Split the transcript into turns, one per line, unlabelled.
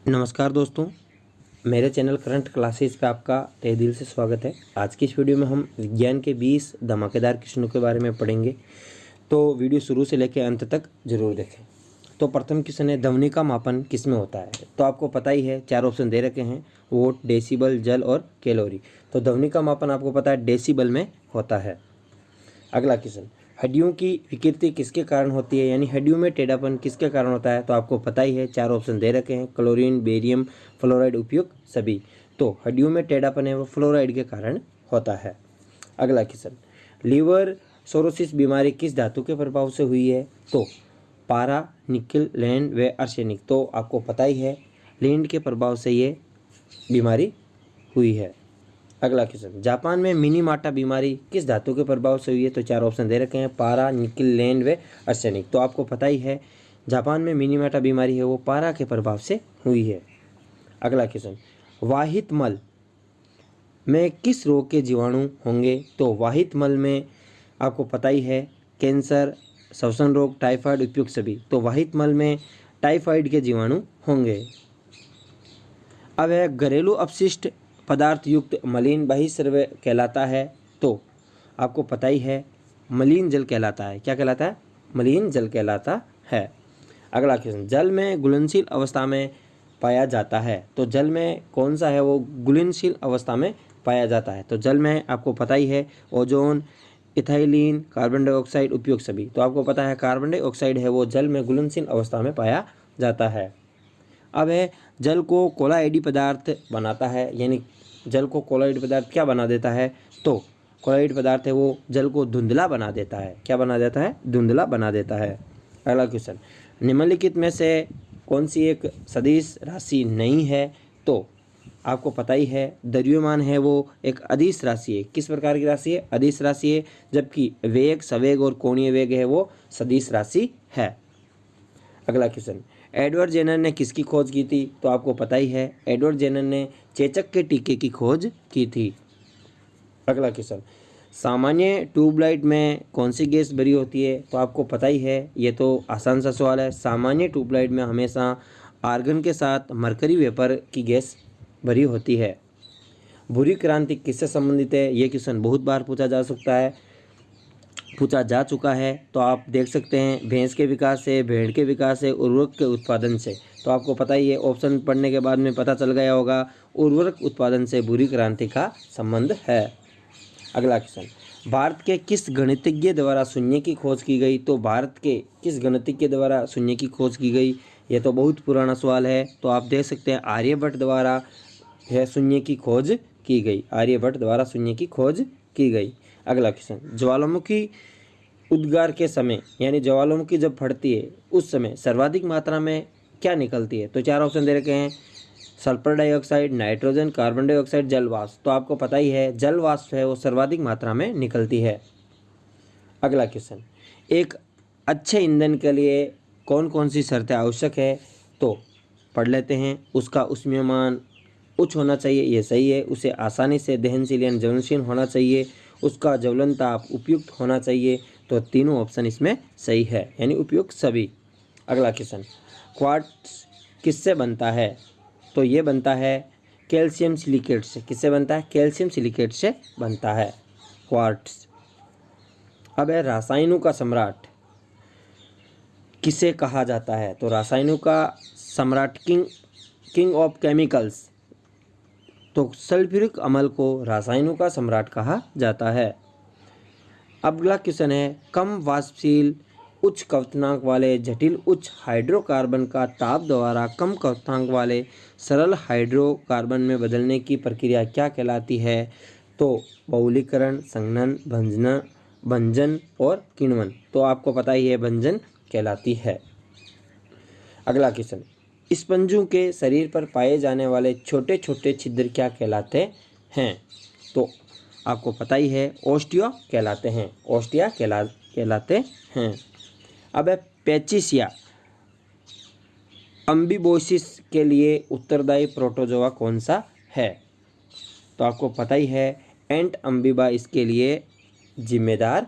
नमस्कार दोस्तों, मेरे चैनल करंट क्लासेस पे आपका तहे दिल से स्वागत है। आज की इस वीडियो में हम विज्ञान के 20 धमाकेदार क्वेश्चनों के बारे में पढ़ेंगे, तो वीडियो शुरू से लेकर अंत तक जरूर देखें। तो प्रथम क्वेश्चन है, ध्वनि का मापन किस में होता है? तो आपको पता ही है, 4 ऑप्शन दे रखे हैं, वोट, डेसिबल, जल और कैलोरी। तो ध्वनि का मापन आपको पता है डेसिबल में होता है। अगला क्वेश्चन, हड्डियों की विकृति किसके कारण होती है, यानी हड्डियों में टेढ़ापन किसके कारण होता है? तो आपको पता ही है, 4 ऑप्शन दे रखे हैं, क्लोरीन, बेरियम, फ्लोराइड, उपयुक्त सभी। तो हड्डियों में टेढ़ापन है वो फ्लोराइड के कारण होता है। अगला क्वेश्चन, लीवर सोरोसिस बीमारी किस धातु के प्रभाव से हुई है? तो पारा, निकिल, लैंड व आर्सेनिक। तो आपको पता ही है, लैंड के प्रभाव से ये बीमारी हुई है। अगला क्वेश्चन, जापान में मिनीमाटा बीमारी किस धातु के प्रभाव से हुई है? तो 4 ऑप्शन दे रखे हैं, पारा, निकिल, लैंड व आर्सेनिक। तो आपको पता ही है, जापान में मिनीमाटा बीमारी है वो पारा के प्रभाव से हुई है। अगला क्वेश्चन, वाहित मल में किस रोग के जीवाणु होंगे? तो वाहित मल में आपको पता ही है, कैंसर, श्वसन रोग, टाइफाइड, उपयुक्त सभी। तो वाहित मल में टाइफाइड के जीवाणु होंगे। अब है, घरेलू अपशिष्ट पदार्थ युक्त मलिन बहिर्स्राव कहलाता है? तो आपको पता ही है, मलिन जल कहलाता है। क्या कहलाता है? मलिन जल कहलाता है। अगला क्वेश्चन, जल में घुलनशील अवस्था में पाया जाता है? तो जल में कौन सा है वो घुलनशील अवस्था में पाया जाता है? तो जल में आपको पता ही है, ओजोन, इथाइलिन, कार्बन डाइऑक्साइड, उपयुक्त सभी। तो आपको पता है, कार्बन डाइऑक्साइड है वो जल में घुलनशील अवस्था में पाया जाता है। अब है, जल को कोलाइडी पदार्थ बनाता है, यानी जल को कोलाइड पदार्थ क्या बना देता है? तो कोलाइड पदार्थ है वो जल को धुंधला बना देता है। क्या बना देता है? धुंधला बना देता है। अगला क्वेश्चन, निम्नलिखित में से कौन सी एक सदिश राशि नहीं है? तो आपको पता ही है, द्रव्यमान है वो एक अदिश राशि है। किस प्रकार की राशि है? अदिश राशि है। जबकि वेग, सवेग और कोणीय वेग है वो सदिश राशि है। अगला क्वेश्चन, एडवर्ड जेनर ने किसकी खोज की थी? तो आपको पता ही है, एडवर्ड जेनर ने चेचक के टीके की खोज की थी। अगला क्वेश्चन, सामान्य ट्यूबलाइट में कौन सी गैस भरी होती है? तो आपको पता ही है, ये तो आसान सा सवाल है। सामान्य ट्यूबलाइट में हमेशा आर्गन के साथ मरकरी वेपर की गैस भरी होती है। भूरी क्रांति किससे संबंधित है? ये क्वेश्चन बहुत बार पूछा जा चुका है। तो आप देख सकते हैं, भैंस के विकास से, भेड़ के विकास से, उर्वरक के उत्पादन से। तो आपको पता ही है, ऑप्शन पढ़ने के बाद में पता चल गया होगा, उर्वरक उत्पादन से भूरी क्रांति का संबंध है। अगला क्वेश्चन, भारत के किस गणितज्ञ द्वारा शून्य की खोज की गई? तो भारत के किस गणितज्ञ द्वारा शून्य की खोज की गई? ये तो बहुत पुराना सवाल है। तो आप देख सकते हैं, आर्यभट्ट द्वारा है शून्य की खोज की गई। आर्यभट्ट द्वारा शून्य की खोज की गई। अगला क्वेश्चन, ज्वालामुखी उद्गार के समय, यानी ज्वालामुखी जब फटती है उस समय सर्वाधिक मात्रा में क्या निकलती है? तो 4 ऑप्शन दे रखे हैं, sulphur dioxide, nitrogen, carbon dioxide, जल वाष्प। तो आपको पता ही है, जल वाष्प है वो सर्वाधिक मात्रा में निकलती है। अगला क्वेश्चन, एक अच्छे ईंधन के लिए कौन कौन सी शर्तें आवश्यक है? तो पढ़ लेते हैं। उसका ऊष्मीयमान उच्च होना चाहिए, ये सही है। उसे आसानी से दहनशील यानी ज्वलनशील होना चाहिए। उसका ज्वलन ताप उपयुक्त होना चाहिए। तो तीनों ऑप्शन इसमें सही है, यानी उपयुक्त सभी। अगला क्वेश्चन, क्वार्ट्ज किससे बनता है? तो ये बनता है कैल्शियम सिलिकेट से। किससे बनता है? कैल्शियम सिलिकेट से बनता है क्वार्ट्ज। अब है, रासायनों का सम्राट किसे कहा जाता है? तो रासायनों का सम्राट, किंग ऑफ केमिकल्स, तो सल्फ्यूरिक अम्ल को रासायनों का सम्राट कहा जाता है। अगला क्वेश्चन है, कम वाष्पशील उच्च क्वथनांक वाले जटिल उच्च हाइड्रोकार्बन का ताप द्वारा कम क्वथनांक वाले सरल हाइड्रोकार्बन में बदलने की प्रक्रिया क्या कहलाती है? तो बहुलीकरण, संघनन, भंजन और किण्वन। तो आपको पता ही है, भंजन कहलाती है। अगला क्वेश्चन, स्पंजों के शरीर पर पाए जाने वाले छोटे छोटे छिद्र क्या कहलाते हैं? तो आपको पता ही है, ओस्टिया कहलाते हैं। ओस्टिया कहलाते हैं। अब है, पेचिसिया अम्बिबोसिस के लिए उत्तरदायी प्रोटोजोआ कौन सा है? तो आपको पता ही है, एंट अम्बिबा इसके लिए जिम्मेदार